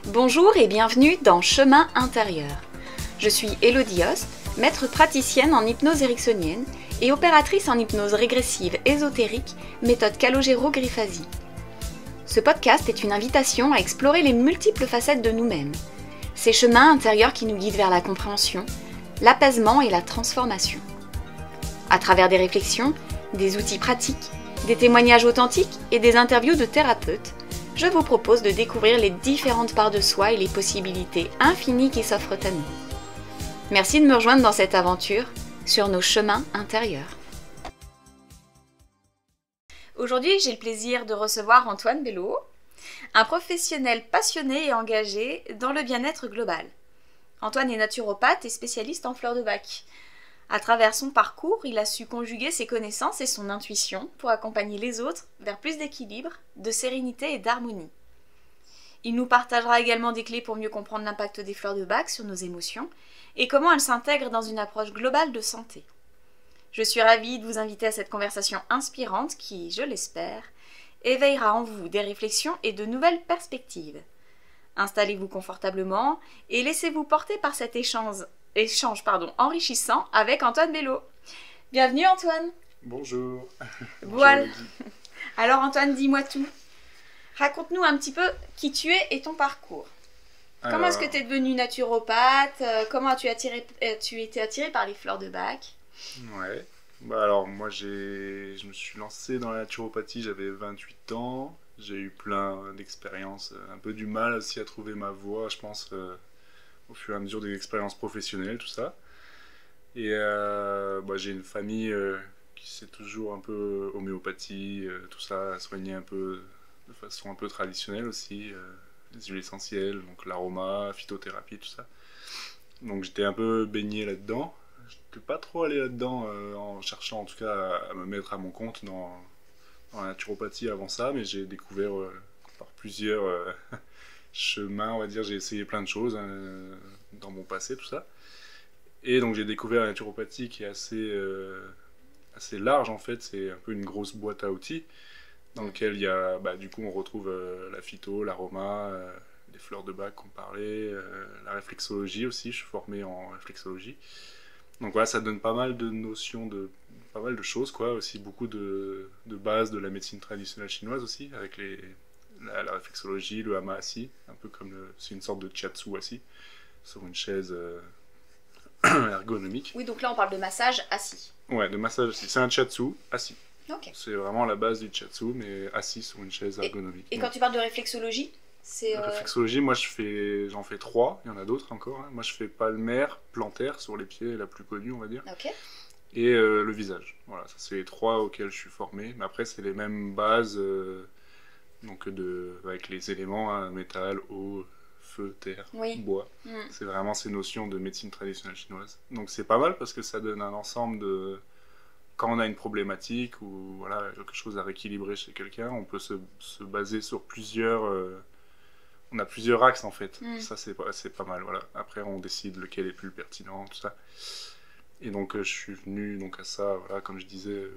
Bonjour et bienvenue dans Chemin intérieur. Je suis Elodie Host, maître praticienne en hypnose ericksonienne et opératrice en hypnose régressive ésotérique, méthode Calogero-Grifasi. Ce podcast est une invitation à explorer les multiples facettes de nous-mêmes, ces chemins intérieurs qui nous guident vers la compréhension, l'apaisement et la transformation. À travers des réflexions, des outils pratiques, des témoignages authentiques et des interviews de thérapeutes, je vous propose de découvrir les différentes parts de soi et les possibilités infinies qui s'offrent à nous. Merci de me rejoindre dans cette aventure sur nos chemins intérieurs. Aujourd'hui, j'ai le plaisir de recevoir Antoine Bello, un professionnel passionné et engagé dans le bien-être global. Antoine est naturopathe et spécialiste en fleurs de bac. À travers son parcours, il a su conjuguer ses connaissances et son intuition pour accompagner les autres vers plus d'équilibre, de sérénité et d'harmonie. Il nous partagera également des clés pour mieux comprendre l'impact des fleurs de bac sur nos émotions et comment elles s'intègrent dans une approche globale de santé. Je suis ravie de vous inviter à cette conversation inspirante qui, je l'espère, éveillera en vous des réflexions et de nouvelles perspectives. Installez-vous confortablement et laissez-vous porter par cet échange enrichissant avec Antoine Bello. Bienvenue Antoine. Bonjour. Voilà. Alors Antoine, dis-moi tout. Raconte-nous un petit peu qui tu es et ton parcours. Comment est-ce que tu es devenu naturopathe? Comment as-tu été attiré par les fleurs de bac? Ouais. Alors moi je me suis lancé dans la naturopathie, j'avais 28 ans. J'ai eu plein d'expériences, un peu du mal aussi à trouver ma voie, je pense, au fur et à mesure des expériences professionnelles, tout ça. Et j'ai une famille qui s'est toujours un peu homéopathie, tout ça, soigné un peu de façon un peu traditionnelle aussi, les huiles essentielles, donc l'aroma, phytothérapie, tout ça. Donc j'étais un peu baigné là-dedans. Je n'étais pas trop allé là-dedans en cherchant en tout cas à me mettre à mon compte dans la naturopathie avant ça, mais j'ai découvert par plusieurs chemins, on va dire, j'ai essayé plein de choses dans mon passé, tout ça. Et donc j'ai découvert la naturopathie qui est assez large en fait, c'est un peu une grosse boîte à outils dans lequel il y a, du coup on retrouve la phyto, l'aroma, les fleurs de bac qu'on parlait, la réflexologie aussi, je suis formé en réflexologie. Donc voilà, ça donne pas mal de notions, pas mal de choses, quoi. Aussi beaucoup de bases de la médecine traditionnelle chinoise aussi, avec la réflexologie, le hamaasi, un peu comme c'est une sorte de chiatsu assis, sur une chaise ergonomique. Oui, donc là on parle de massage assis. Ouais, de massage assis. C'est un chiatsu assis. Ok. C'est vraiment la base du chiatsu, mais assis sur une chaise ergonomique. Et quand tu parles de réflexologie, c'est... La réflexologie, moi j'en fais 3, il y en a d'autres encore. Hein. Moi je fais palmaire, plantaire, sur les pieds, la plus connue on va dire. Ok. Et le visage. Voilà, ça c'est les 3 auxquels je suis formé. Mais après c'est les mêmes bases, avec les éléments, hein, métal, eau, feu, terre, bois. C'est vraiment ces notions de médecine traditionnelle chinoise. Donc c'est pas mal parce que ça donne un ensemble de... Quand on a une problématique ou voilà, quelque chose à rééquilibrer chez quelqu'un, on peut se baser sur plusieurs... On a plusieurs axes en fait. Ça c'est pas mal. Voilà. Après on décide lequel est plus pertinent, tout ça. Et donc je suis venu donc à ça, voilà, comme je disais,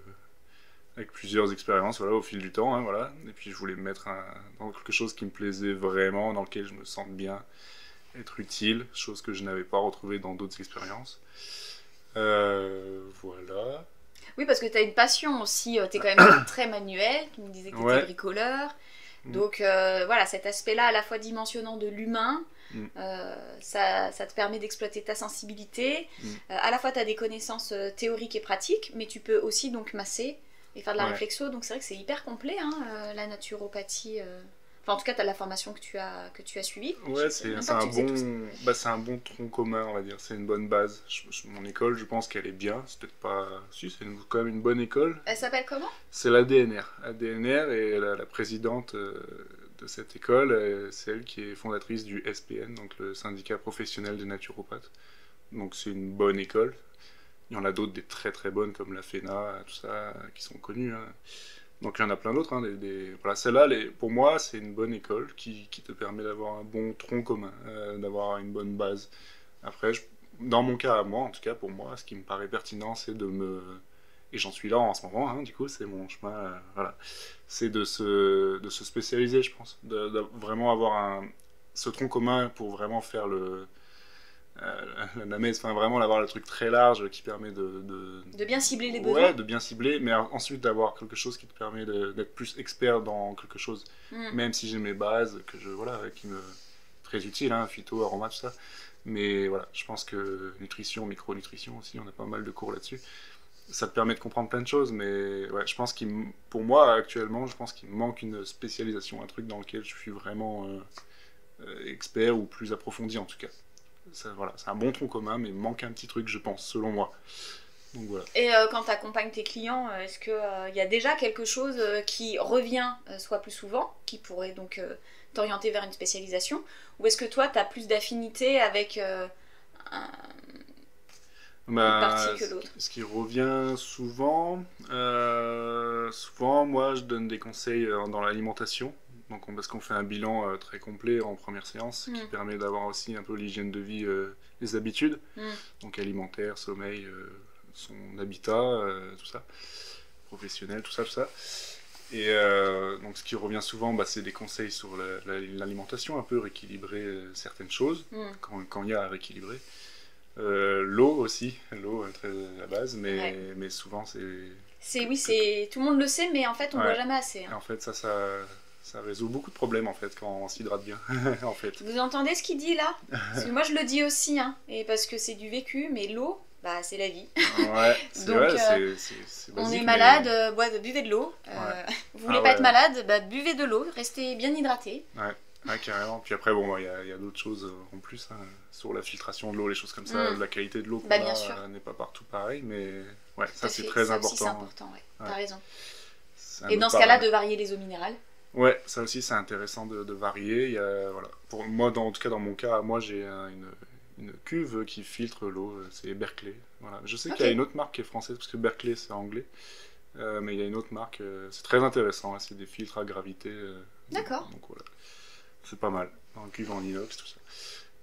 avec plusieurs expériences, voilà, au fil du temps, hein, voilà. Et puis je voulais me mettre dans quelque chose qui me plaisait vraiment, dans lequel je me sente bien, être utile, chose que je n'avais pas retrouvée dans d'autres expériences. Voilà. Oui, parce que tu as une passion aussi, tu es quand même très manuel, tu me disais que tu étais bricoleur. Donc voilà, cet aspect-là à la fois dimensionnant de l'humain, ça te permet d'exploiter ta sensibilité. À la fois tu as des connaissances théoriques et pratiques, mais tu peux aussi donc masser et faire de la réflexo. Donc c'est vrai que c'est hyper complet, hein, la naturopathie. Enfin en tout cas tu as la formation que tu as suivie. Ouais, c'est un bon tronc commun, on va dire, c'est une bonne base. Mon école, je pense qu'elle est bien, c'est peut-être pas... Si, c'est quand même une bonne école. Elle s'appelle comment? C'est l'ADNR. ADNR, et la présidente de cette école, c'est elle qui est fondatrice du SPN, donc le syndicat professionnel des naturopathes. Donc c'est une bonne école. Il y en a d'autres, des très très bonnes, comme la FENA, tout ça, qui sont connues, hein. Donc il y en a plein d'autres. Hein, voilà, celle-là, pour moi, c'est une bonne école qui te permet d'avoir un bon tronc commun, d'avoir une bonne base. Après, dans mon cas à moi, en tout cas pour moi, ce qui me paraît pertinent, c'est et j'en suis là en ce moment, hein, du coup, c'est mon chemin, voilà. C'est de se spécialiser, je pense. De vraiment avoir ce tronc commun pour vraiment faire la messe, enfin vraiment d'avoir le truc très large qui permet De bien cibler les ouais, besoins. de bien cibler, mais ensuite d'avoir quelque chose qui te permet d'être plus expert dans quelque chose, même si j'ai mes bases, voilà, qui me très utiles, hein, phyto, aroma, tout ça. Mais voilà, je pense que nutrition, micronutrition aussi, on a pas mal de cours là-dessus. Ça te permet de comprendre plein de choses, mais ouais, je pense pour moi actuellement, je pense qu'il me manque une spécialisation, un truc dans lequel je suis vraiment expert ou plus approfondi en tout cas. Ça, voilà, c'est un bon tronc commun, mais il manque un petit truc, je pense, selon moi. Donc voilà. Et quand tu accompagnes tes clients, est-ce qu'il y a déjà quelque chose qui revient soit plus souvent, qui pourrait donc t'orienter vers une spécialisation, ou est-ce que toi, tu as plus d'affinité avec un- une partie que l'autre? Ce qui revient souvent, moi je donne des conseils dans l'alimentation. Donc parce qu'on fait un bilan très complet en première séance qui permet d'avoir aussi un peu l'hygiène de vie, les habitudes, donc alimentaire, sommeil, son habitat, tout ça, professionnel, tout ça, tout ça. Et donc ce qui revient souvent, c'est des conseils sur l'alimentation, un peu rééquilibrer certaines choses quand il y a à rééquilibrer. L'eau aussi, l'eau très à la base, mais souvent c'est... Tout le monde le sait, mais en fait on ne boit jamais assez. Et en fait ça résout beaucoup de problèmes en fait quand on s'hydrate bien. En fait. Vous entendez ce qu'il dit là? Parce que moi je le dis aussi, hein, et parce que c'est du vécu, mais l'eau, c'est la vie. Ouais, c'est donc vrai, c'est on basique, est malade, buvez de l'eau. Vous voulez pas être ouais. malade, buvez de l'eau, restez bien hydraté. Ouais, carrément. Puis après, bon, il y a d'autres choses en plus, hein, sur la filtration de l'eau, les choses comme ça, la qualité de l'eau qu'on a n'est pas partout pareil, mais ouais, ça c'est très important. Aussi, c'est important, ouais. T'as raison. Et dans ce cas-là, de varier les eaux minérales. Ouais, ça aussi c'est intéressant de varier. Voilà. Pour moi, en tout cas dans mon cas, moi j'ai une cuve qui filtre l'eau, c'est Berkeley. Voilà. Je sais qu'il y a une autre marque qui est française, parce que Berkeley c'est anglais. Mais il y a une autre marque, c'est très intéressant, hein, c'est des filtres à gravité. D'accord. Donc voilà. C'est pas mal, en cuve en inox, tout ça.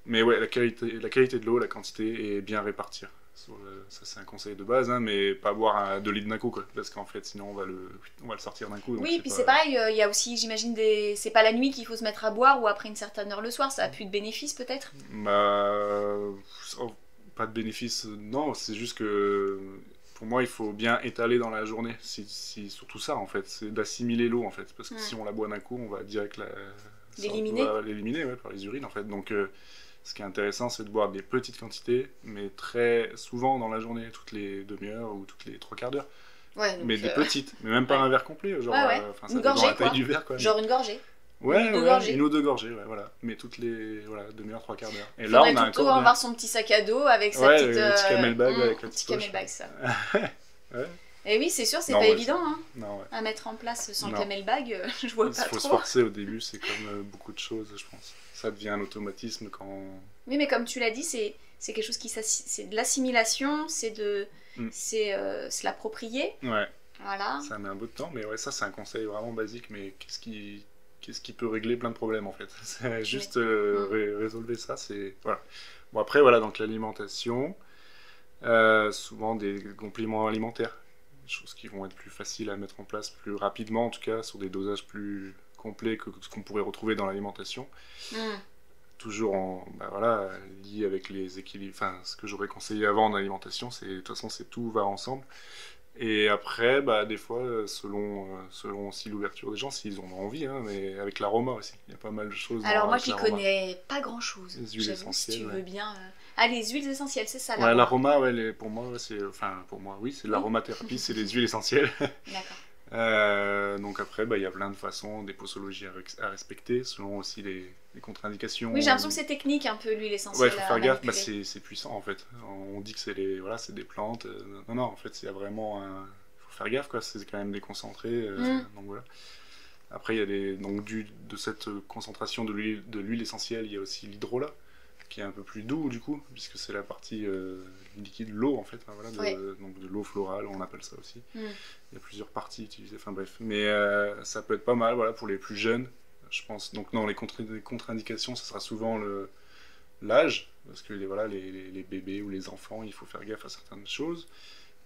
Mais ouais, la qualité de l'eau, la quantité, et bien répartir. Ça, c'est un conseil de base, hein, mais pas boire 2 litres d'un coup, quoi, parce qu'en fait, sinon, on va le sortir d'un coup. Donc oui, puis c'est pareil, il y a aussi, j'imagine, c'est pas la nuit qu'il faut se mettre à boire ou après une certaine heure le soir, ça a plus de bénéfices peut-être? Pas de bénéfices, non, c'est juste que pour moi, il faut bien étaler dans la journée, surtout ça, en fait, c'est d'assimiler l'eau, en fait, parce que si on la boit d'un coup, on va direct l'éliminer par les urines en fait. Donc ce qui est intéressant c'est de boire des petites quantités mais très souvent dans la journée, toutes les demi-heures ou toutes les 3/4 d'heure. Ouais, donc, mais des petites, mais même pas un verre complet, genre ça une gorgée, la taille du verre quoi. Genre une gorgée. Une ou deux gorgées, voilà. Mais toutes les demi-heure, 3/4 d'heure. Et là on a encore avoir son petit sac à dos avec sa petite le petit camelback avec la petite petite camelback ça. Ouais. Et oui, c'est sûr, c'est pas évident à mettre en place sans le camelbag, je vois pas trop. Il faut se forcer au début, c'est comme beaucoup de choses, je pense. Ça devient un automatisme quand... Oui, mais comme tu l'as dit, c'est quelque chose c'est de l'assimilation, c'est se l'approprier. Ouais. Voilà. Ça met un bout de temps, mais ouais, ça c'est un conseil vraiment basique, mais qu'est-ce qui peut régler plein de problèmes en fait. C'est juste résolver ça, c'est... Voilà. Bon après, voilà, donc l'alimentation, souvent des compléments alimentaires. Des choses qui vont être plus faciles à mettre en place plus rapidement, en tout cas sur des dosages plus complets que ce qu'on pourrait retrouver dans l'alimentation. Toujours lié avec les équilibres, enfin ce que j'aurais conseillé avant en alimentation, c'est de toute façon tout va ensemble. Et après, des fois, selon aussi l'ouverture des gens, s'ils ont envie, hein, mais avec l'aroma aussi, il y a pas mal de choses. Alors moi, j'y connais pas grand-chose. Les huiles essentielles. Si tu veux bien. Les huiles essentielles, c'est ça. Ouais, l'aroma, pour moi, c'est l'aromathérapie, c'est les huiles essentielles. D'accord. Donc après, il y a plein de façons, des posologies à respecter, selon aussi les contre-indications. Oui, j'ai l'impression que c'est technique un peu l'huile essentielle. Ouais, il faut faire gaffe, c'est puissant en fait. On dit que c'est des plantes. Non, en fait, il y a vraiment faut faire gaffe, quoi. C'est quand même des concentrés. Donc voilà. Après, il y a de cette concentration de l'huile essentielle, il y a aussi l'hydrolat, qui est un peu plus doux du coup, puisque c'est la partie liquide, l'eau en fait, donc de l'eau florale, on appelle ça aussi. Il y a plusieurs parties utilisées, enfin bref. Mais ça peut être pas mal, voilà, pour les plus jeunes, je pense. Donc non, les contre-indications, ça sera souvent l'âge, parce que les bébés ou les enfants, il faut faire gaffe à certaines choses.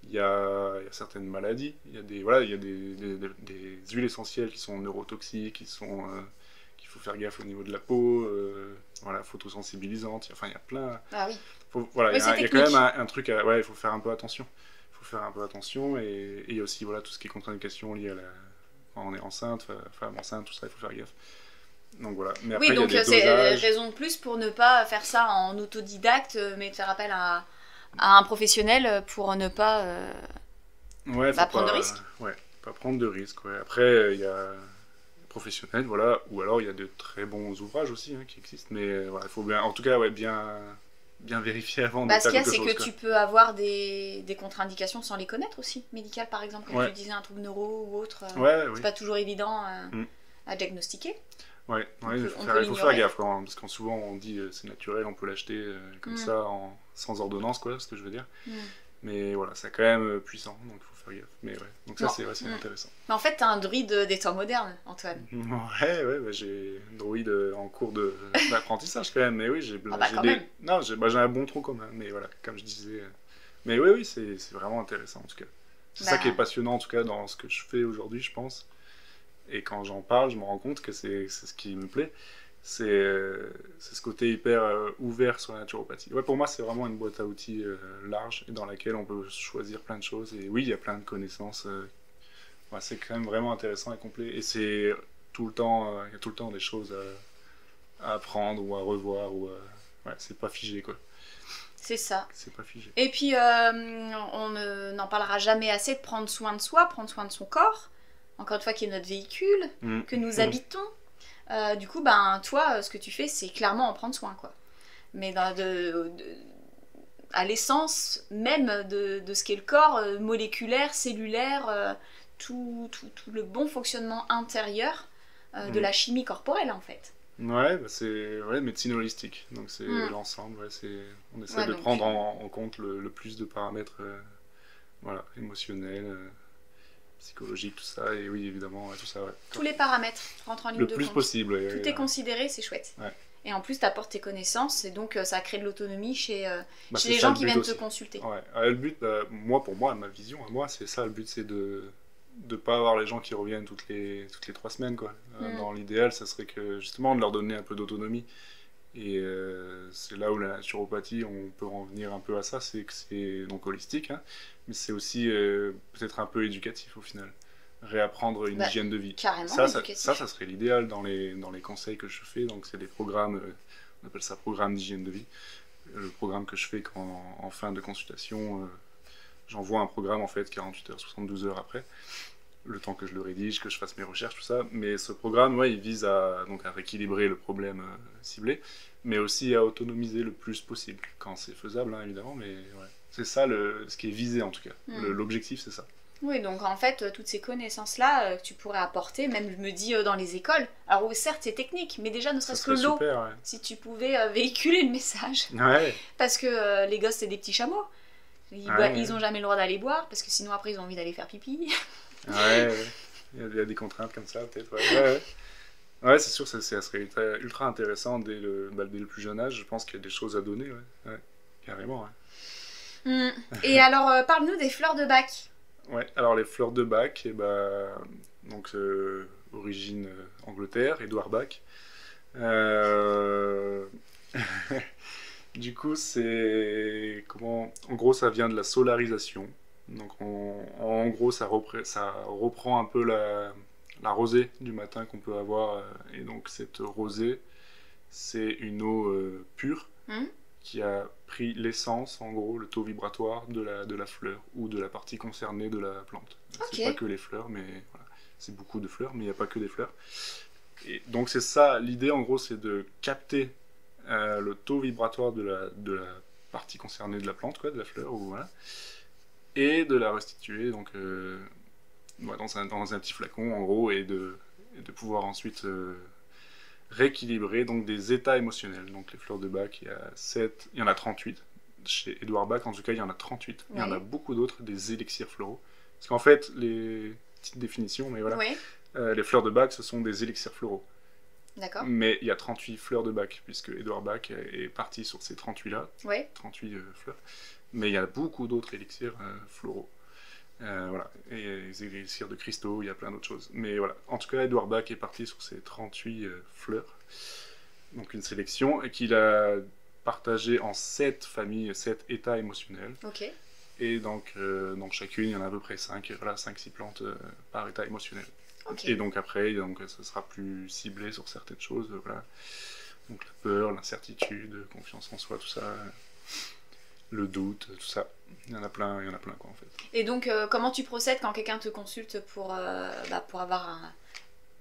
Il y a certaines maladies, il y a des huiles essentielles qui sont neurotoxiques, qui qu'il faut faire gaffe au niveau de la peau, voilà, photosensibilisante, enfin il y a plein... Ah oui. Voilà, Oui, il y a quand même un truc, ouais, il faut faire un peu attention. Il faut faire un peu attention, et il y a aussi voilà, tout ce qui est contre-indication lié à la... Quand on est enceinte, femme enceinte, tout ça, il faut faire gaffe. Donc voilà. Mais après, Oui, il y a donc des c'est dosages. raison de plus pour ne pas faire ça en autodidacte, mais de faire appel à un professionnel pour ne pas Ouais, faut prendre de pas, risques. ouais, pas prendre de risques. Ouais. Après, il y a professionnels, voilà, ou alors il y a de très bons ouvrages aussi hein, qui existent, mais voilà, il faut bien, en tout cas, ouais, bien vérifier avant de Bah, ce faire qu'il y a, quelque c'est chose. que Quoi. tu peux avoir des contre-indications sans les connaître aussi, médicales par exemple, comme Ouais. tu disais, un trouble neuro ou autre. Ouais, C'est oui. pas toujours évident Mm. à diagnostiquer. Ouais, ouais, On faut peut faire l'ignorer. gaffe quand même, parce qu'en souvent on dit c'est naturel, on peut l'acheter comme ça sans ordonnance, quoi, ce que je veux dire. Mais voilà, c'est quand même puissant, donc il faut faire gaffe. Mais ouais, donc ça Non. c'est intéressant. Mais en fait, t'es un druide des temps modernes, Antoine. Ouais, bah, j'ai un droïde en cours d'apprentissage quand même, mais oui, Ah bah, j'ai quand des... même. Non, j'ai un bon tronc commun, mais voilà, comme je disais. Mais oui, c'est vraiment intéressant en tout cas. C'est ça qui est passionnant en tout cas dans ce que je fais aujourd'hui, je pense. Et quand j'en parle, je me rends compte que c'est ce qui me plaît. C'est ce côté hyper ouvert sur la naturopathie. Ouais, pour moi, c'est vraiment une boîte à outils large et dans laquelle on peut choisir plein de choses. Et oui, il y a plein de connaissances. Ouais, c'est quand même vraiment intéressant et complet. Et c'est tout le temps, il y a tout le temps des choses à apprendre ou à revoir. Ouais, c'est pas figé quoi. C'est ça. C'est pas figé. Et puis, on n'en parlera jamais assez de prendre soin de soi, prendre soin de son corps. Encore une fois, qui est notre véhicule, que nous habitons. Du coup, ben, toi, ce que tu fais, c'est clairement en prendre soin, quoi. Mais à l'essence même de ce qu'est le corps, moléculaire, cellulaire, tout le bon fonctionnement intérieur de la chimie corporelle, en fait. Ouais, bah c'est médecine holistique. Donc c'est l'ensemble. Ouais, on essaie de prendre en compte le plus de paramètres voilà, émotionnels, psychologiques, tout ça. Et oui, évidemment, tout ça. Ouais. Tous les paramètres rentrent en ligne de compte. Le plus possible. Ouais, Tout est considéré, c'est chouette. Ouais. Et en plus, tu apportes tes connaissances et donc ça crée de l'autonomie chez les ça, gens qui viennent aussi. te consulter. Ouais. Le but, pour moi, ma vision, à moi, c'est ça. Le but, c'est de pas avoir les gens qui reviennent toutes les 3 semaines. Quoi. Dans l'idéal, ça serait que justement de leur donner un peu d'autonomie. Et c'est là où la naturopathie, on peut en venir un peu à ça, c'est que c'est donc holistique, hein, mais c'est aussi peut-être un peu éducatif au final. Réapprendre une hygiène de vie. Carrément ça serait l'idéal dans les conseils que je fais. Donc c'est des programmes, on appelle ça programme d'hygiène de vie. Le programme que je fais quand en fin de consultation, j'envoie un programme en fait 48 heures, 72 heures après, le temps que je le rédige, que je fasse mes recherches, tout ça. Mais ce programme, il vise à rééquilibrer le problème ciblé, mais aussi à autonomiser le plus possible, quand c'est faisable, hein, évidemment, mais ouais. C'est ça ce qui est visé en tout cas. L'objectif, c'est ça. Oui, donc en fait, toutes ces connaissances-là que tu pourrais apporter, même je me dis dans les écoles, alors certes c'est technique, mais déjà ne serait-ce que l'eau, super, ouais. Si tu pouvais véhiculer le message. Ouais. Parce que les gosses c'est des petits chameaux, ils ont jamais le droit d'aller boire, parce que sinon après ils ont envie d'aller faire pipi. Ouais. Il y a des contraintes comme ça peut-être, ouais. Ouais, c'est sûr, ça serait ultra intéressant dès le plus jeune âge, je pense qu'il y a des choses à donner, ouais. Carrément, ouais. Et alors, parle-nous des fleurs de Bach. Ouais, alors les fleurs de Bach, donc origine Angleterre, Edward Bach. Du coup, en gros, ça vient de la solarisation. Donc, en gros, ça reprend un peu la rosée du matin qu'on peut avoir. Et donc, cette rosée, c'est une eau pure qui a pris l'essence, en gros, le taux vibratoire de la fleur ou de la partie concernée de la plante. C'est pas que les fleurs, mais voilà, c'est beaucoup de fleurs, mais il n'y a pas que des fleurs. Et donc c'est ça, l'idée en gros, c'est de capter le taux vibratoire de la partie concernée de la plante, quoi, de la fleur, voilà, et de la restituer donc, dans un petit flacon, en gros, et de pouvoir ensuite rééquilibrer donc des états émotionnels. Donc les fleurs de Bach, il y en a 38. Chez Edward Bach, en tout cas, il y en a 38. Il y en a beaucoup d'autres, des élixirs floraux. Parce qu'en fait, les petites définitions, mais voilà, les fleurs de Bach, ce sont des élixirs floraux. D'accord. Mais il y a 38 fleurs de Bach, puisque Edward Bach est parti sur ces 38-là, 38 fleurs. Mais il y a beaucoup d'autres élixirs floraux. Voilà. Et les élixirs de cristaux, il y a plein d'autres choses. Mais voilà. En tout cas, Edouard Bach est parti sur ces 38 fleurs. Donc une sélection, et qu'il a partagé en 7 familles, 7 états émotionnels. Ok. Et donc, chacune, il y en a à peu près 5, voilà, 5-6 plantes par état émotionnel. Okay. Et donc après, donc, ça sera plus ciblé sur certaines choses. Voilà. Donc la peur, l'incertitude, confiance en soi, tout ça, le doute, tout ça. Il y en a plein quoi en fait. Et donc comment tu procèdes quand quelqu'un te consulte pour avoir un...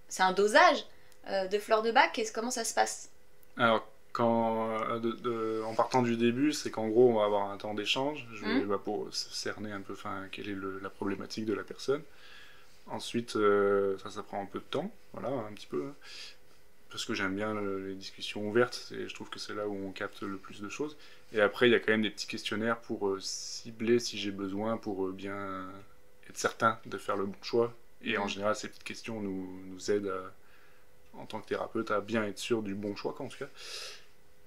C'est un dosage de fleurs de bac, comment ça se passe? Alors, en partant du début, c'est qu'en gros, on va avoir un temps d'échange pour cerner un peu quelle est la problématique de la personne. Ensuite, ça prend un peu de temps, voilà, un petit peu. Parce que j'aime bien les discussions ouvertes, je trouve que c'est là où on capte le plus de choses. Et après, il y a quand même des petits questionnaires pour cibler si j'ai besoin, pour bien être certain de faire le bon choix. Et en général, ces petites questions nous aident en tant que thérapeute à bien être sûr du bon choix, en tout cas.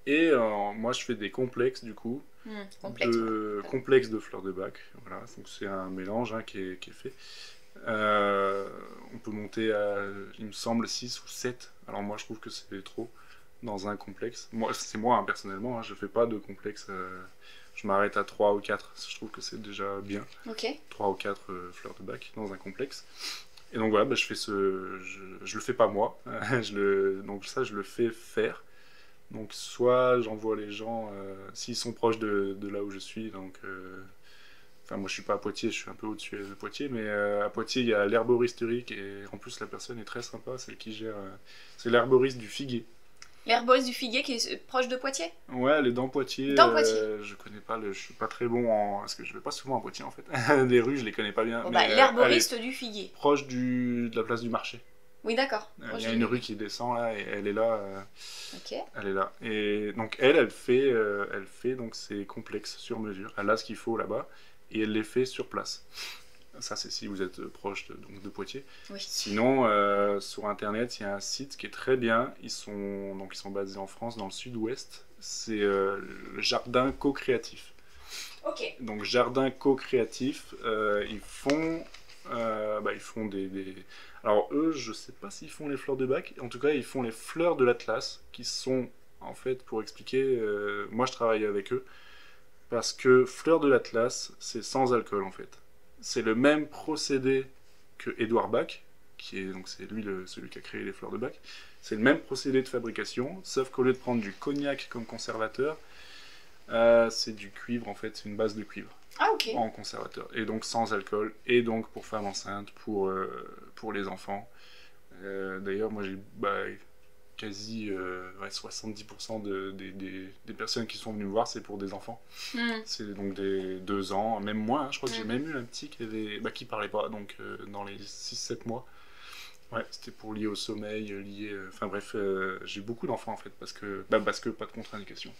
Et moi, je fais des complexes, du coup, complexes de fleurs de bac. Voilà, donc c'est un mélange qui est fait. On peut monter à, il me semble, 6 ou 7. Alors moi, je trouve que c'est trop dans un complexe. C'est moi, personnellement, je fais pas de complexe. Je m'arrête à 3 ou 4. Je trouve que c'est déjà bien. Okay. 3 ou 4 fleurs de bac dans un complexe. Et donc voilà, je fais je le fais pas moi. Donc ça, je le fais faire. Donc soit j'envoie les gens, s'ils sont proches de là où je suis, donc... Enfin, moi je suis pas à Poitiers, je suis un peu au-dessus de Poitiers, mais à Poitiers il y a l'herboristerie et en plus la personne est très sympa, celle qui gère. C'est l'herboriste du Figuier. L'herboriste du Figuier qui est proche de Poitiers? Ouais, elle est dans Poitiers. Je connais pas, je suis pas très bon parce que je vais pas souvent à Poitiers en fait. Les rues je les connais pas bien. Bon, l'herboriste du Figuier. Proche de la place du marché. Oui, d'accord. Il y a une rue qui descend là et elle est là. Ok. Elle est là. Et donc elle fait donc ses complexes sur mesure. Elle a ce qu'il faut là-bas. Et elle les fait sur place. Ça, c'est si vous êtes proche de Poitiers. Oui. Sinon, sur Internet, il y a un site qui est très bien. Ils sont basés en France, dans le sud-ouest. C'est le Jardin Co-Créatif. Ok. Donc, Jardin Co-Créatif, ils font des... Alors, eux, je sais pas s'ils font les fleurs de bac. En tout cas, ils font les fleurs de l'Atlas, qui sont, en fait, pour expliquer... moi, je travaille avec eux. Parce que fleur de l'Atlas, c'est sans alcool en fait. C'est le même procédé que Edouard Bach, c'est lui celui qui a créé les fleurs de Bach. C'est le même procédé de fabrication, sauf qu'au lieu de prendre du cognac comme conservateur, c'est du cuivre en fait, c'est une base de cuivre. Ah ok. En conservateur. Et donc sans alcool, et donc pour femmes enceintes, pour les enfants. D'ailleurs, moi j'ai... quasi 70% des personnes qui sont venues me voir, c'est pour des enfants. C'est donc des 2 ans, même moins. Je crois que j'ai même eu un petit qui parlait pas, donc dans les 6-7 mois. Ouais, c'était pour lier au sommeil, enfin bref, j'ai beaucoup d'enfants en fait, parce que pas de contre-indication.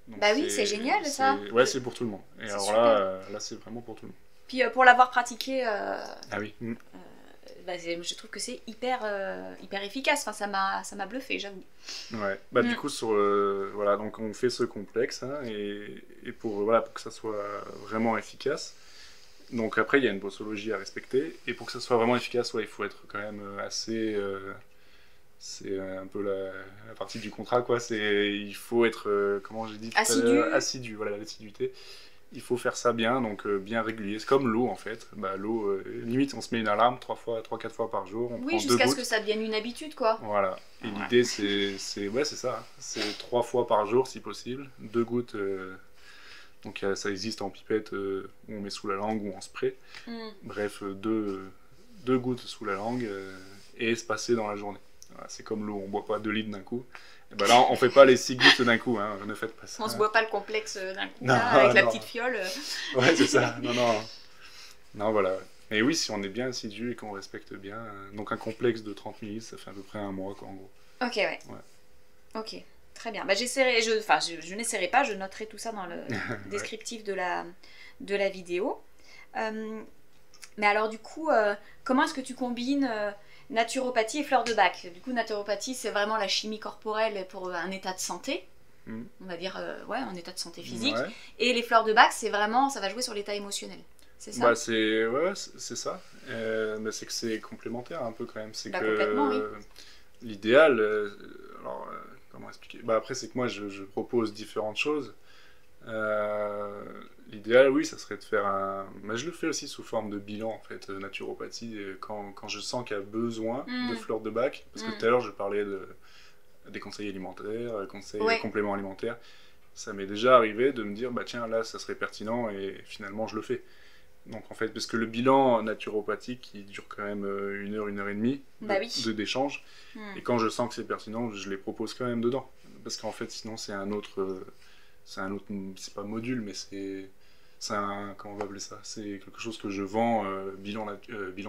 Donc, bah oui, c'est génial ça. Ouais, c'est pour tout le monde. Et alors super. Là c'est vraiment pour tout le monde. Puis pour l'avoir pratiqué... Ah oui. Je trouve que c'est hyper efficace, enfin, ça m'a bluffé, j'avoue. Ouais, du coup, voilà, donc on fait ce complexe, et pour que ça soit vraiment efficace. Donc après, il y a une posologie à respecter, et pour que ça soit vraiment efficace, il faut être quand même assez... c'est un peu la partie du contrat, quoi. Il faut être, comment j'ai dit tout à l'heure, assidu, voilà, l'assiduité. Il faut faire ça bien, donc bien régulier. C'est comme l'eau en fait. L'eau, limite on se met une alarme 3-4 fois par jour. Oui, jusqu'à ce que ça devienne une habitude quoi. Voilà. Et l'idée c'est ça. C'est 3 fois par jour si possible. 2 gouttes. Donc ça existe en pipette où on met sous la langue ou en spray. Bref, 2 gouttes sous la langue et espacées dans la journée. Voilà, c'est comme l'eau, on boit pas 2 litres d'un coup. Et là, on fait pas les 6 gouttes d'un coup, ne faites pas ça. On se boit pas le complexe d'un coup, avec la petite fiole. Ouais, c'est ça. Non, voilà. Mais oui, si on est bien assidu et qu'on respecte bien, donc un complexe de 30 ml, ça fait à peu près un mois, quoi, en gros. Ok, ouais. Ok, très bien. J'essaierai, je n'essaierai pas, je noterai tout ça dans le descriptif de la vidéo. Mais alors, du coup, comment est-ce que tu combines naturopathie et fleurs de bac? Du coup, naturopathie, c'est vraiment la chimie corporelle pour un état de santé. On va dire, un état de santé physique. Ouais. Et les fleurs de bac, c'est vraiment, ça va jouer sur l'état émotionnel. c'est ça? Bah c'est ça. Mais c'est que c'est complémentaire un peu quand même. C'est Bah, que complètement, oui. l'idéal, alors comment expliquer? Bah après c'est que moi je propose différentes choses. Euh, L'idéal, oui, ça serait de faire un. Mais je le fais aussi sous forme de bilan, en fait, naturopathie, quand je sens qu'il y a besoin de Mm, fleurs de bac. Parce que tout mm. à l'heure, je parlais des conseils alimentaires, conseils Ouais, compléments alimentaires. Ça m'est déjà arrivé de me dire, bah tiens, là, ça serait pertinent, et finalement, je le fais. Donc, en fait, parce que le bilan naturopathique, il dure quand même 1 heure et demie bah oui. d'échange. Mm. Et quand je sens que c'est pertinent, je les propose quand même dedans. Parce qu'en fait, sinon, c'est un autre, c'est pas module, mais c'est un, comment on va appeler ça? C'est quelque chose que je vends, bilan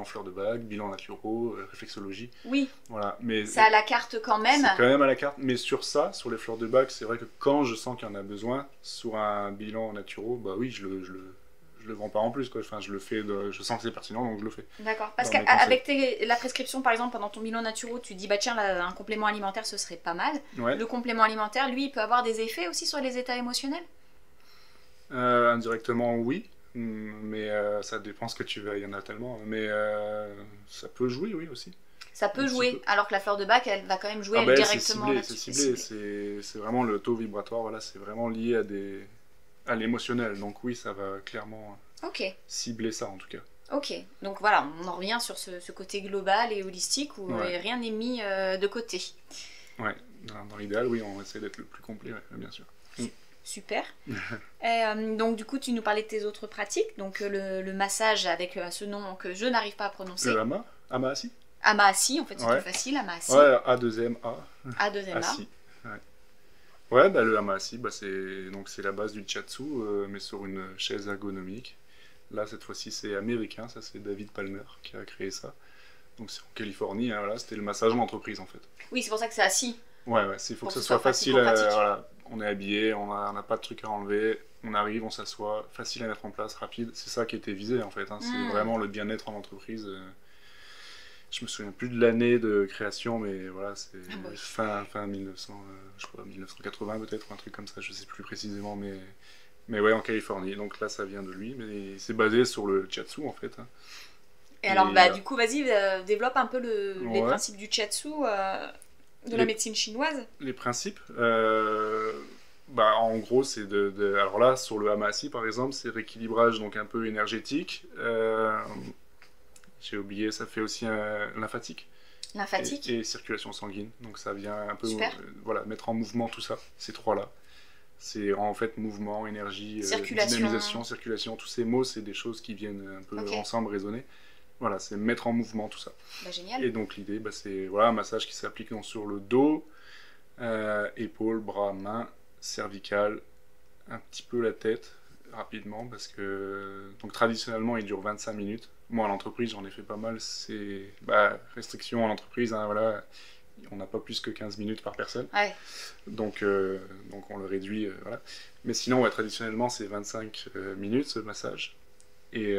fleurs de bague, bilan naturaux, réflexologie. Oui, Voilà, mais c'est à la carte quand même. c'est quand même à la carte. Mais sur ça, sur les fleurs de bague, c'est vrai que quand je sens qu'il y en a besoin, sur un bilan naturaux, bah oui, je le vends pas en plus, quoi. Enfin, je le fais, je sens que c'est pertinent, donc je le fais. D'accord. Parce Dans mes conseils. qu'avec la prescription, par exemple, pendant ton bilan naturel, tu dis, bah tiens, là, un complément alimentaire, ce serait pas mal. Ouais. Le complément alimentaire, lui, il peut avoir des effets aussi sur les états émotionnels? Indirectement, oui. Mais ça dépend ce que tu veux, il y en a tellement. Mais ça peut jouer, oui, aussi. Ça peut Un petit jouer, peu. alors que la fleur de bac, elle va quand même jouer Ah elle, ben, directement c'est là-dessus. ciblé, c'est vraiment le taux vibratoire, voilà, c'est vraiment lié à l'émotionnel. Donc oui, ça va clairement Ok, cibler ça en tout cas. ok. Donc voilà, on en revient sur ce côté global et holistique où Ouais. rien n'est mis de côté. Ouais, dans l'idéal, oui, on essaie d'être le plus complet, ouais, bien sûr. Super. Donc du coup, tu nous parlais de tes autres pratiques, donc le massage avec ce nom que je n'arrive pas à prononcer. Le Hama assis. Amaasi, en fait, c'est Ouais. plus facile, Amaasi. Ouais, A2M A, A2MA. assis. Ouais, ouais bah, le Hama assis, bah, c'est la base du Chatsu, mais sur une chaise ergonomique. Là, cette fois-ci, c'est américain, ça c'est David Palmer qui a créé ça. Donc c'est en Californie, hein, voilà, c'était le massage en entreprise en fait. Oui, c'est pour ça que c'est assis. Ouais, il faut Pour que que ça ce soit soit facile. pratico-pratique. Voilà. On est habillé, on n'a pas de trucs à enlever, on arrive, on s'assoit, facile à mettre en place, rapide. C'est ça qui était visé en fait. Hein. C'est vraiment le bien-être en entreprise. Je me souviens plus de l'année de création, mais voilà, c'est oui. fin 1900, je crois 1980 peut-être, ou un truc comme ça, je sais plus précisément, mais ouais, en Californie. Donc là, ça vient de lui, mais c'est basé sur le Chatsu en fait. Hein. Et alors, Et, bah, du coup, vas-y, développe un peu les ouais. principes du Chatsu, de la Les- médecine chinoise. Les principes, bah, en gros, c'est alors là, sur le Hamasi, par exemple, c'est rééquilibrage donc un peu énergétique. J'ai oublié, ça fait aussi lymphatique Lymphatique. et circulation sanguine. Donc ça vient un peu Super. voilà, mettre en mouvement tout ça, ces trois-là. C'est en fait mouvement, énergie, Circulation. dynamisation, circulation. Tous ces mots, c'est des choses qui viennent un peu Ok. ensemble résonner. Voilà, c'est mettre en mouvement tout ça. Bah, génial. Et donc l'idée, bah, c'est voilà, un massage qui s'applique donc sur le dos, épaules, bras, mains, cervicales, un petit peu la tête, rapidement, parce que donc traditionnellement il dure 25 minutes. Moi à l'entreprise j'en ai fait pas mal, c'est restriction à l'entreprise, hein, voilà, on n'a pas plus que 15 minutes par personne, Ouais. donc on le réduit, voilà. Mais sinon ouais, traditionnellement c'est 25 minutes ce massage. Et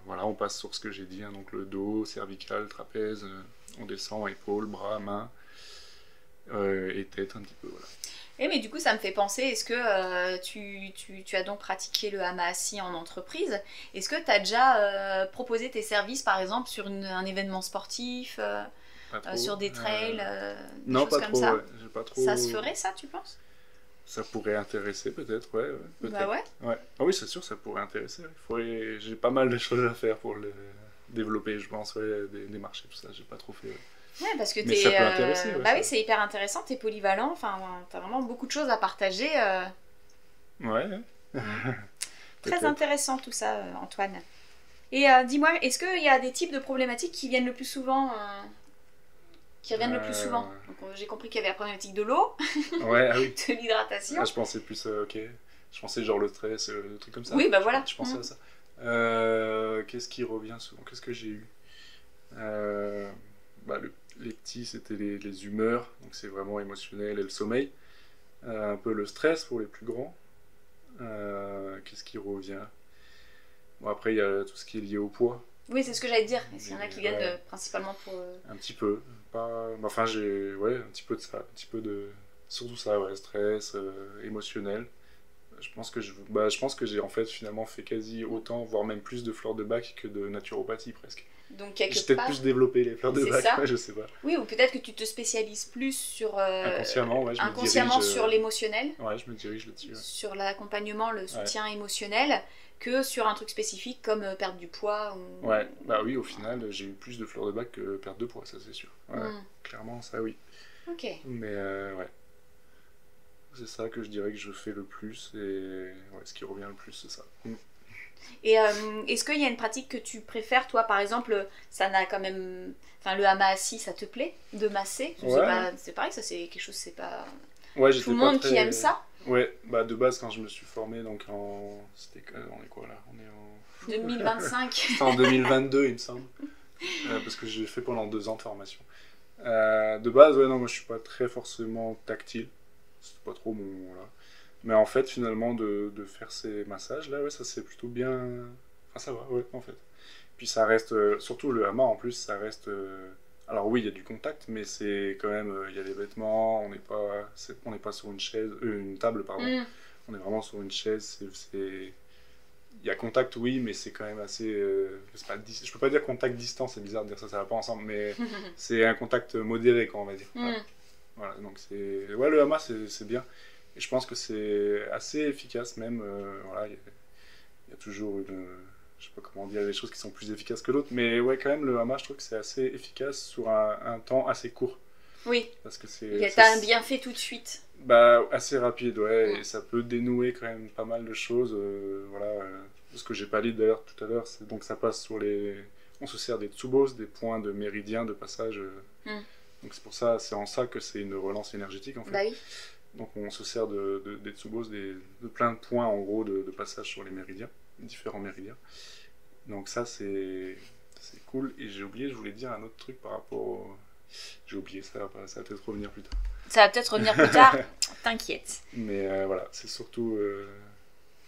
voilà, on passe sur ce que j'ai dit, hein, donc le dos, cervical, trapèze, on descend, épaules, bras, mains et tête un petit peu, voilà. Et mais du coup, ça me fait penser, est-ce que tu as donc pratiqué le Hamaasi en entreprise? Est-ce que tu as déjà proposé tes services, par exemple, sur un événement sportif, Pas trop. sur des trails, des Non, choses pas comme trop, ça? ouais. J'ai pas trop. Ça se ferait, ça, tu penses? Ça pourrait intéresser peut-être, ouais, peut-être. Bah ouais. Ouais. Ah oui, c'est sûr, ça pourrait intéresser. J'ai pas mal de choses à faire pour le développer, je pense, ouais, des marchés, tout ça, j'ai pas trop fait. Ouais. Ouais, parce que Mais t'es. ça peut intéresser, ouais, Bah ça. oui, c'est hyper intéressant, t'es polyvalent, enfin, t'as vraiment beaucoup de choses à partager. Ouais, Très peut-être. intéressant tout ça, Antoine. Et dis-moi, est-ce qu'il y a des types de problématiques qui viennent le plus souvent qui reviennent le plus souvent? Donc, j'ai compris qu'il y avait la problématique de l'eau, Ouais, ah oui. de l'hydratation. Ah, je pensais plus, ok. Je pensais genre le stress, le truc comme ça. Oui, bah voilà. Je pensais à ça. Qu'est-ce qui revient souvent? Qu'est-ce que j'ai eu? Bah, les petits, c'était les humeurs, donc c'est vraiment émotionnel, et le sommeil. Un peu le stress pour les plus grands. Qu'est-ce qui revient? Bon, après, il y a tout ce qui est lié au poids, Oui, c'est ce que j'allais te dire. Est-ce qu'il y en a qui viennent Ouais. principalement pour. un petit peu. Pas... Enfin, j'ai ouais, un petit peu de ça, un petit peu de. Surtout ça, ouais, stress, émotionnel. je pense que j'ai en fait finalement fait quasi autant, voire même plus de fleurs de bac que de naturopathie presque. Donc J'ai quelque peut-être part, plus développé les fleurs de c'est bac, ça. ouais, je sais pas. Oui, ou peut-être que tu te spécialises plus sur Inconsciemment, ouais, inconsciemment sur l'émotionnel, Ouais, je me dirige là-dessus. Ouais. sur l'accompagnement, le Ouais. soutien émotionnel, que sur un truc spécifique comme perdre du poids. Ou... Ouais, bah oui, au final, j'ai eu plus de fleurs de bac que perte de poids, ça c'est sûr. Ouais, Hmm. clairement, ça oui. Ok. Mais ouais, c'est ça que je dirais que je fais le plus et ouais, ce qui revient le plus, c'est ça. Et est-ce qu'il y a une pratique que tu préfères, toi, par exemple, ça n'a quand même... Enfin, le hama assis, ça te plaît de masser? Ouais. C'est pareil, ça c'est quelque chose, c'est pas... Ouais, Tout j'étais le pas monde très... qui aime ça. Ouais, bah de base, quand je me suis formé, donc en... On est quoi là? On est en... 2025. C'était en 2022, il me semble. Parce que j'ai fait pendant 2 ans de formation. De base, ouais, non, moi je suis pas très forcément tactile. C'est pas trop mon. Voilà. Mais en fait, finalement, de faire ces massages là, ouais, ça c'est plutôt bien. Enfin, ça va, ouais, en fait. Puis ça reste. Surtout le hama en plus, ça reste. Alors oui, il y a du contact, mais c'est quand même. Il y a des vêtements, on n'est pas sur une chaise. Une table, pardon. Mm. On est vraiment sur une chaise. Il y a contact, oui, mais c'est quand même assez. Je peux pas dire contact distant, c'est bizarre de dire ça, ça va pas ensemble, mais c'est un contact modéré, quoi, on va dire. Mm. Voilà, donc c'est. Ouais, le hama, c'est bien. Et je pense que c'est assez efficace, même. Voilà, il y a toujours une. Je sais pas comment dire, des choses qui sont plus efficaces que d'autres, mais ouais, quand même, le hama, je trouve que c'est assez efficace sur un temps assez court. Oui, Parce que c'est. t'as un bienfait tout de suite. Bah, assez rapide, ouais, Mm. et ça peut dénouer quand même pas mal de choses. Voilà, ce que j'ai pas dit d'ailleurs tout à l'heure, c'est donc ça passe sur les. On se sert des tsubos, des points de méridien de passage. Mm. Donc c'est pour ça, c'est en ça que c'est une relance énergétique en fait. Bah oui. Donc on se sert des tsubos, de plein de points en gros de passage sur les méridiens, différents méridiens. Donc ça c'est cool. Et j'ai oublié, je voulais dire un autre truc par rapport au. J'ai oublié, ça va peut-être revenir plus tard. Ça va peut-être revenir plus tard, t'inquiète. Mais voilà, c'est surtout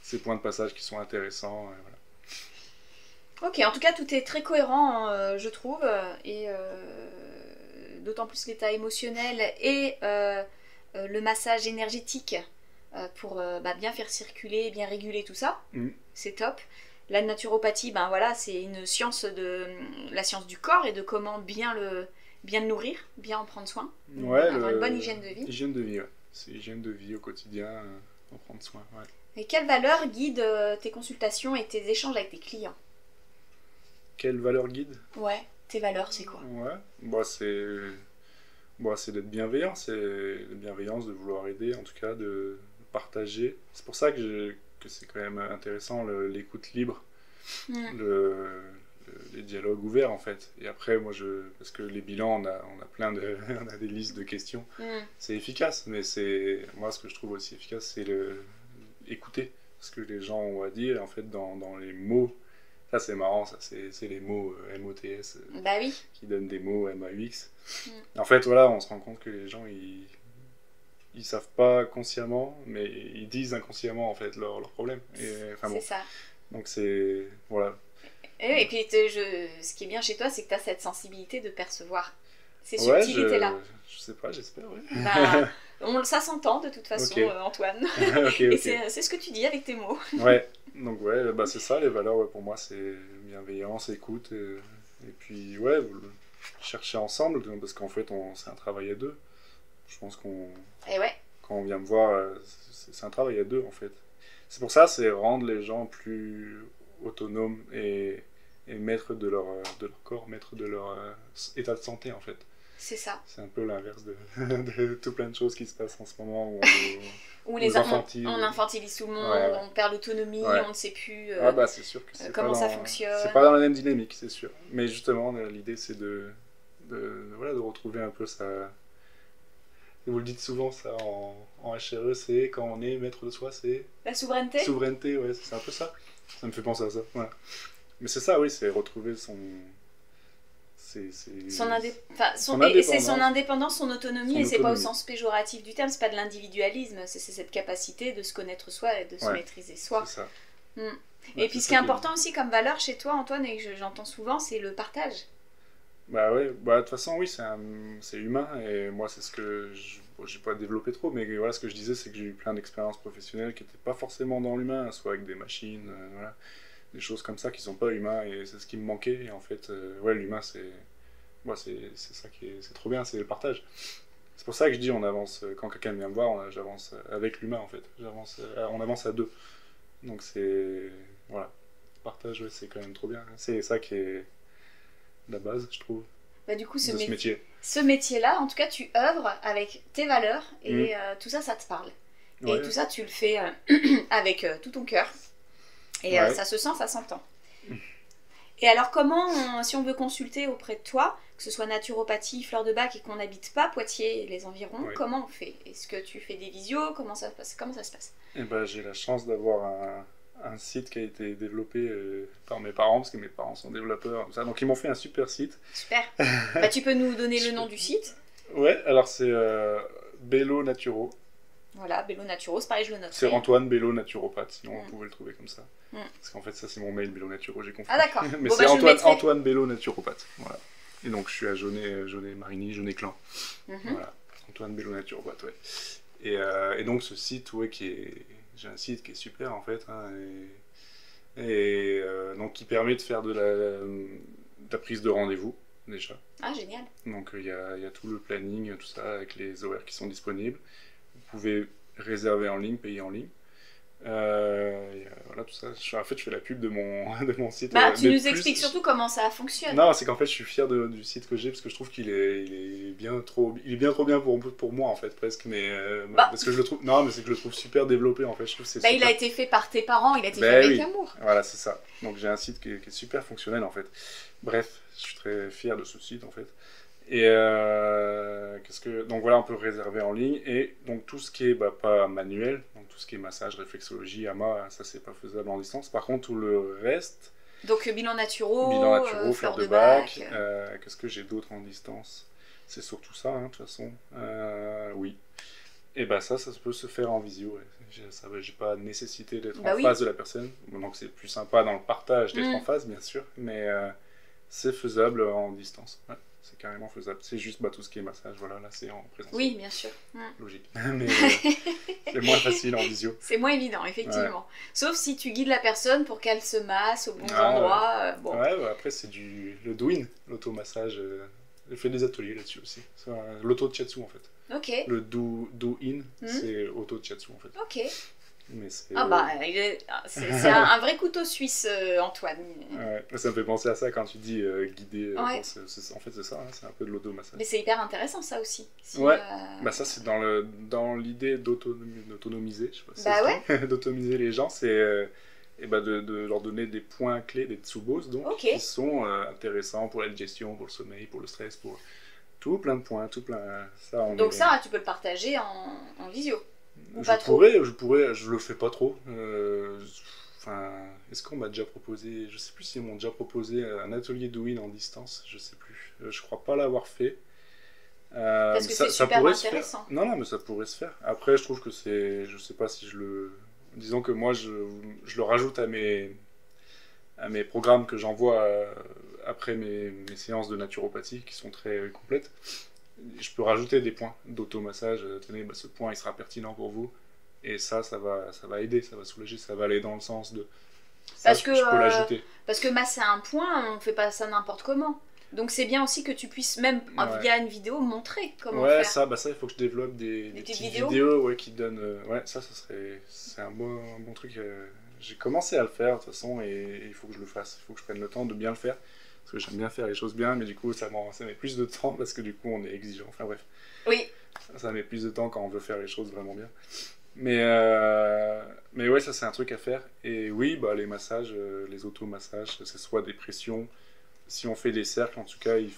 ces points de passage qui sont intéressants. Voilà. Ok, en tout cas, tout est très cohérent, je trouve, et d'autant plus l'état émotionnel et le massage énergétique pour bien faire circuler, bien réguler tout ça, Mm. c'est top. La naturopathie, ben voilà, c'est une science la science du corps et de comment bien le nourrir, bien en prendre soin, Ouais, avoir une bonne hygiène de vie. Hygiène de vie, ouais. C'est hygiène de vie au quotidien, en prendre soin. Ouais. Et quelles valeurs guident tes consultations et tes échanges avec tes clients? Quelle valeur guide? Ouais, tes valeurs, c'est quoi? Ouais, c'est d'être bienveillant, c'est de bienveillance, de vouloir aider, en tout cas de partager. C'est pour ça que c'est quand même intéressant l'écoute libre, Mm. les dialogues ouverts en fait. Et après, parce que les bilans, on a plein de, on a des listes de questions. Mm. C'est efficace, mais moi ce que je trouve aussi efficace, c'est écouter ce que les gens ont à dire. En fait, dans les mots, ça c'est marrant, ça c'est les mots MOTS Bah oui. qui donnent des mots MAUX. Mm. En fait, voilà, on se rend compte que les gens ils savent pas consciemment, mais ils disent inconsciemment en fait leurs problèmes. Enfin bon, C'est ça. donc c'est voilà. Et puis, ce qui est bien chez toi, c'est que tu as cette sensibilité de percevoir ces Ouais, subtilités-là. je sais pas, j'espère, ouais. Ça s'entend de toute façon, Ok. Antoine. Ok, Et ok. c'est ce que tu dis avec tes mots. Ouais, donc ouais, bah c'est ça les valeurs, ouais, pour moi c'est bienveillance, écoute, et puis ouais, chercher ensemble, parce qu'en fait c'est un travail à deux. Je pense Et ouais, quand on vient me voir, c'est un travail à deux en fait. C'est pour ça, c'est rendre les gens plus autonomes et maîtres de leur corps, maîtres de leur état de santé en fait. c'est ça. C'est un peu l'inverse de tout plein de choses qui se passent en ce moment où Où on on infantilise tout le monde, Ouais, ouais. on perd l'autonomie, Ouais. on ne sait plus Ah bah c'est sûr que c'est comment pas ça fonctionne. c'est pas dans la même dynamique, c'est sûr. Mais justement, l'idée c'est voilà, de retrouver un peu ça. Vous le dites souvent ça en HRE, c'est quand on est maître de soi, c'est La souveraineté. souveraineté, ouais, c'est un peu ça. Ça me fait penser à ça. Voilà. Mais c'est ça, oui, c'est retrouver son Son indépendance, son autonomie, Son et c'est pas au autonomie. sens péjoratif du terme, c'est pas de l'individualisme, c'est cette capacité de se connaître soi et de se Ouais. maîtriser soi. C'est ça. Mm. Ouais, Et puis c'est ce qui est ça important aussi comme valeur chez toi, Antoine, et que j'entends souvent, c'est le partage. Bah ouais, bah de toute façon oui, c'est humain et moi c'est ce que bon, j'ai pas développé trop, mais voilà ce que je disais c'est que j'ai eu plein d'expériences professionnelles qui étaient pas forcément dans l'humain, soit avec des machines, voilà, des choses comme ça qui sont pas humains et c'est ce qui me manquait et en fait ouais l'humain c'est moi c'est ça qui est c'est trop bien, c'est le partage. C'est pour ça que je dis on avance quand quelqu'un vient me voir, j'avance avec l'humain en fait, on avance à deux. Donc c'est voilà, le partage ouais, c'est quand même trop bien. C'est ça qui est la base, je trouve, Bah, du coup, de ce métier. ce métier-là, en tout cas, tu œuvres avec tes valeurs Mm. et tout ça, ça te parle. Et tout Ouais, ça, tu le fais avec tout ton cœur. Et ouais. ça se sent, ça s'entend. Et alors, comment, si on veut consulter auprès de toi, que ce soit naturopathie, fleur de bac et qu'on n'habite pas Poitiers et les environs, Ouais. comment on fait? Est-ce que tu fais des visios? Comment ça se passe? Comment ça se passe? Et ben, j'ai la chance d'avoir un site qui a été développé par mes parents, parce que mes parents sont développeurs, tout ça. Donc ils m'ont fait un super site. Super. Bah, tu peux nous donner le nom du site? Ouais, alors c'est Bello Naturo. Voilà, Bello Naturo, c'est pareil, je le C'est noterai. Antoine Bello Naturopathe, sinon vous Mm. pouvez le trouver comme ça. Mm. Parce qu'en fait, ça c'est mon mail Bello Naturo, j'ai confondu. Ah d'accord. Mais Bon c'est bah je le mettrai. Antoine Bello Naturopathe. Voilà. Et donc je suis à Jaunet-Marigny, Jaunet-Clan. Mhm. Voilà. Antoine Bello Naturopathe, ouais. Et donc ce site, ouais, j'ai un site qui est super en fait, hein, donc qui permet de faire de la prise de rendez-vous déjà. Ah génial. Donc il y a tout le planning, tout ça, avec les horaires qui sont disponibles. Vous pouvez réserver en ligne, payer en ligne. Voilà tout ça. En fait, je fais la pub de de mon site. Bah tu mais nous plus- expliques surtout comment ça fonctionne. Non, c'est qu'en fait, je suis fier du site que j'ai parce que je trouve il est il est bien trop bien pour moi en fait presque. Mais Bah, parce que je le trouve, non, mais c'est que je le trouve super développé en fait. Je trouve que c'est bah il super. a été fait par tes parents, il a été fait Ben avec oui, amour. voilà, c'est ça. Donc j'ai un site qui est super fonctionnel en fait. Bref, je suis très fier de ce site en fait. Et donc voilà, on peut réserver en ligne et donc tout ce qui est bah, pas manuel, donc tout ce qui est massage, réflexologie, AMA, ça c'est pas faisable en distance. Par contre tout le reste, Donc bilan bilan naturaux, naturel, fleur fleur de de bac, bac. qu'est-ce que j'ai d'autre en distance? C'est surtout ça, hein, de toute façon. Oui. Et bah ça peut se faire en visio. Ouais. J'ai pas nécessité d'être Bah en oui. face de la personne. Bon, donc c'est plus sympa dans le partage d'être Mm. en face, bien sûr, mais c'est faisable en distance. Ouais, c'est carrément faisable. C'est juste bah, tout ce qui est massage, voilà, là c'est en présentiel. Oui, bien sûr. Mm. Logique. Mais c'est moins facile en visio. C'est moins évident, effectivement. Sauf si tu guides la personne pour qu'elle se masse aux bons Ah, endroits. Bon. Ouais, bah, après c'est le do-in, l'automassage. Je fais des ateliers là-dessus aussi. C'est l'auto-chiatsu en fait. Ok. Le do-in, Mhm. c'est auto-chiatsu en fait. Ok. Mais c'est... Ah bah, c'est un vrai couteau suisse, Antoine. Ouais, ça me fait penser à ça quand tu dis guider. Ouais. Bon, en fait, c'est ça, hein, c'est un peu de l'automassage. Mais c'est hyper intéressant ça aussi. Si, Ouais. Bah ça, c'est dans l'idée d'autonomiser, je sais pas si Bah ça se dit, d'autonomiser les gens, c'est et bah de leur donner des points clés, des tsubos, donc, Ok. qui sont intéressants pour la digestion, pour le sommeil, pour le stress, pour tout plein de points, tout plein... Ça, Donc ça, tu peux le partager en visio. Ou pas trop. Je le fais pas trop. Enfin, est-ce qu'on m'a déjà proposé, je sais plus s'ils m'ont déjà proposé un atelier douyin en distance, je sais plus. Je crois pas l'avoir fait. Parce que Ça- c'est ça super pourrait se intéressant. faire. Non, non, mais ça pourrait se faire. Après, je trouve que je sais pas si je le, disons que moi, je le rajoute à mes programmes que j'envoie après mes séances de naturopathie qui sont très complètes. Je peux rajouter des points d'automassage. Tenez, bah, ce point il sera pertinent pour vous. Et ça va aider, ça va soulager, ça va aller dans le sens de. Ça, Parce que, je peux l'ajouter. Parce que masser un point, on fait pas ça n'importe comment. Donc c'est bien aussi que tu puisses, même Ouais. via une vidéo, montrer comment Ouais, faire. ça, il faut que je développe des petites petites vidéos ouais, qui donnent. Ouais, c'est un bon truc. J'ai commencé à le faire de toute façon et il faut que je le fasse. Il faut que je prenne le temps de bien le faire. Parce que j'aime bien faire les choses bien, mais du coup, ça met plus de temps parce que du coup, on est exigeant. Enfin bref, Oui. ça met plus de temps quand on veut faire les choses vraiment bien. Mais ouais, ça, c'est un truc à faire. Et oui, bah, les massages, les automassages, c'est soit des pressions. Si on fait des cercles, en tout cas, il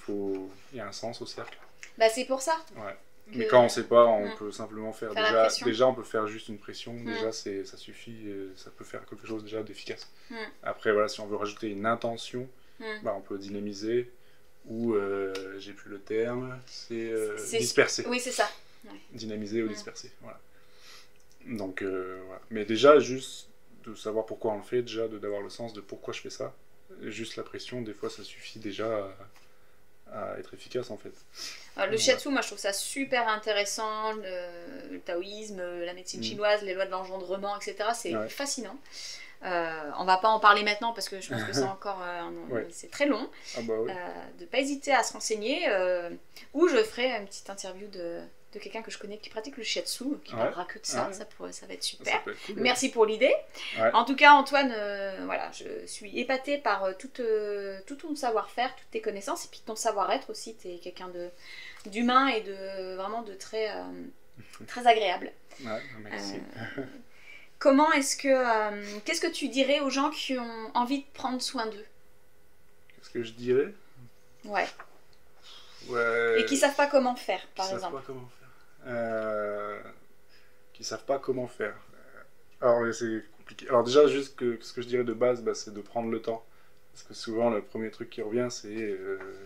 y a un sens au cercle. Bah c'est pour ça. Ouais. Que- Mais quand on sait pas, on Mm. peut simplement faire Faire la pression. déjà on peut faire juste une pression, Mm. déjà ça suffit, ça peut faire quelque chose déjà d'efficace. Mm. Après voilà, si on veut rajouter une intention, Mm. bah, on peut dynamiser ou j'ai plus le terme, c'est C'est- disperser. Oui, c'est ça. Dynamiser ou Mm. disperser, voilà. Donc voilà. Mais déjà juste de savoir pourquoi on le fait, déjà d'avoir le sens de pourquoi je fais ça. Juste la pression, des fois ça suffit déjà à être efficace en fait. Alors, le shiatsu, moi je trouve ça super intéressant, le taoïsme, la médecine chinoise, les lois de l'engendrement, etc. C'est fascinant. On va pas en parler maintenant parce que je pense que c'est encore c'est très long. De pas hésiter à se renseigner, ou je ferai une petite interview de quelqu'un que je connais qui pratique le shiatsu, qui parlera que de ça. Ça va être super. Peut être cool, merci pour l'idée. En tout cas, Antoine, voilà, je suis épatée par tout ton savoir-faire, toutes tes connaissances et puis ton savoir-être aussi. Tu es quelqu'un d'humain et vraiment de très agréable. Merci. Comment qu'est-ce que tu dirais aux gens qui ont envie de prendre soin d'eux? Qu'est-ce que je dirais? Ouais. Et qui savent pas comment faire, par exemple. Qui savent pas comment faire. Alors c'est compliqué. Alors déjà, juste ce que je dirais de base, c'est de prendre le temps. Parce que souvent, le premier truc qui revient, c'est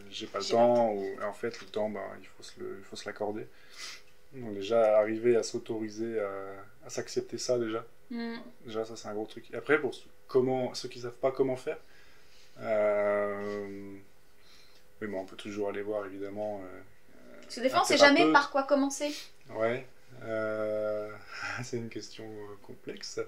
j'ai pas le temps. Ou en fait, le temps, il faut se l'accorder. Donc déjà, arriver à s'autoriser à s'accepter ça déjà. Déjà, ça c'est un gros truc. Et après, pour ceux qui savent pas comment faire, oui, on peut toujours aller voir évidemment. Parce que des fois, on sait jamais par quoi commencer. Ouais, c'est une question complexe.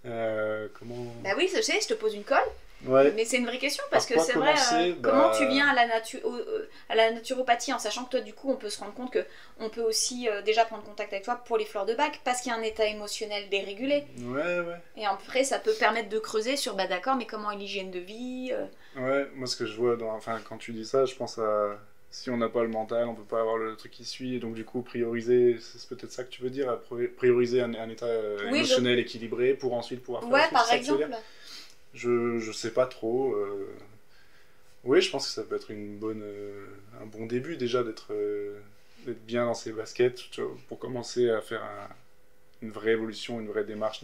Comment... Bah oui, je sais, je te pose une colle. Ouais. Mais c'est une vraie question parce que c'est vrai, comment tu viens à la naturopathie, en sachant que toi du coup on peut se rendre compte que on peut aussi déjà prendre contact avec toi pour les fleurs de bac parce qu'il y a un état émotionnel dérégulé. Ouais. Et après ça peut permettre de creuser sur d'accord, mais comment est l'hygiène de vie. Ouais, moi ce que je vois quand tu dis ça, je pense à si on n'a pas le mental, on peut pas avoir le truc qui suit, et donc du coup prioriser, c'est peut-être ça que tu veux dire, prioriser un état émotionnel équilibré pour ensuite pouvoir faire par exemple. Je sais pas trop. Oui, je pense que ça peut être un bon début déjà d'être bien dans ses baskets, tu vois, pour commencer à faire une vraie évolution, une vraie démarche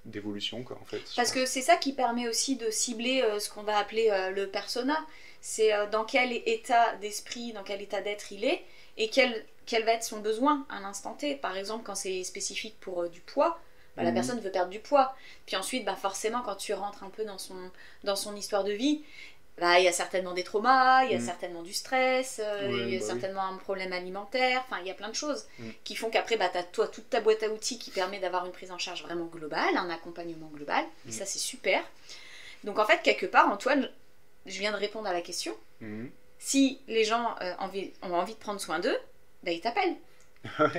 d'évolution, quoi, en fait. Parce que c'est ça qui permet aussi de cibler ce qu'on va appeler le persona. C'est dans quel état d'esprit, dans quel état d'être il est, et quel va être son besoin à l'instant T. Par exemple, quand c'est spécifique pour du poids, la personne veut perdre du poids. Puis ensuite, forcément, quand tu rentres un peu dans son histoire de vie, il y a certainement des traumas, il y a certainement du stress, il y a certainement un problème alimentaire, enfin, il y a plein de choses qui font qu'après, tu as toute ta boîte à outils qui permet d'avoir une prise en charge vraiment globale, un accompagnement global, et ça, c'est super. Donc, en fait, quelque part, Antoine, je viens de répondre à la question. Si les gens ont envie de prendre soin d'eux, ils t'appellent.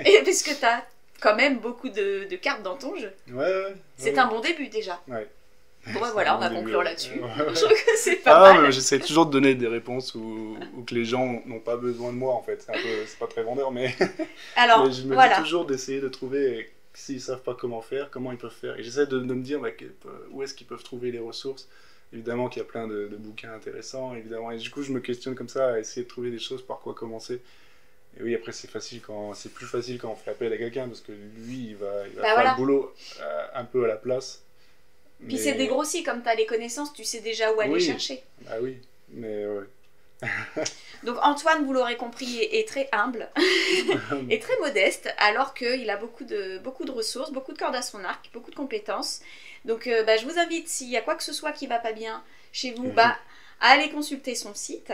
Et parce que tu as quand même beaucoup de cartes dans ton jeu. C'est un bon début déjà. Bon voilà, on va conclure là-dessus. Je trouve que c'est pas mal. J'essaie toujours de donner des réponses où que les gens n'ont pas besoin de moi en fait. C'est pas très vendeur, mais, alors, mais je me dis toujours d'essayer de trouver, s'ils savent pas comment faire, comment ils peuvent faire. Et j'essaie de me dire où est-ce qu'ils peuvent trouver les ressources. Évidemment qu'il y a plein de bouquins intéressants, évidemment. Et du coup, je me questionne comme ça à essayer de trouver des choses par quoi commencer. Et oui, après c'est plus facile quand on fait appel à quelqu'un parce que lui il va faire le boulot un peu à la place. Puis c'est dégrossi, comme tu as les connaissances, tu sais déjà où aller chercher. Ah oui, mais ouais. Donc Antoine, vous l'aurez compris, est très humble et très modeste, alors qu'il a beaucoup de ressources, beaucoup de cordes à son arc, beaucoup de compétences. Donc je vous invite, s'il y a quoi que ce soit qui va pas bien chez vous, à aller consulter son site.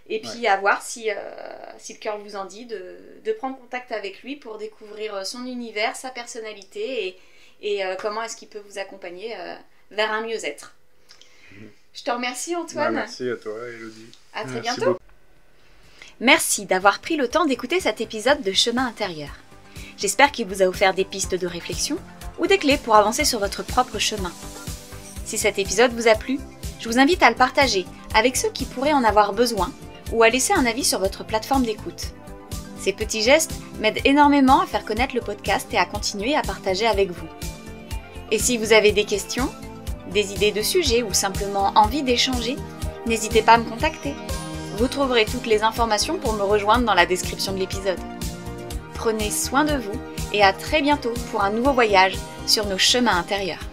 Et puis à voir si le cœur vous en dit de prendre contact avec lui pour découvrir son univers, sa personnalité et comment est-ce qu'il peut vous accompagner vers un mieux-être. Je te remercie Antoine. Merci à toi Elodie. À très bientôt. Merci d'avoir pris le temps d'écouter cet épisode de Chemin intérieur. J'espère qu'il vous a offert des pistes de réflexion ou des clés pour avancer sur votre propre chemin. Si cet épisode vous a plu, je vous invite à le partager avec ceux qui pourraient en avoir besoin ou à laisser un avis sur votre plateforme d'écoute. Ces petits gestes m'aident énormément à faire connaître le podcast et à continuer à partager avec vous. Et si vous avez des questions, des idées de sujets ou simplement envie d'échanger, n'hésitez pas à me contacter. Vous trouverez toutes les informations pour me rejoindre dans la description de l'épisode. Prenez soin de vous et à très bientôt pour un nouveau voyage sur nos chemins intérieurs.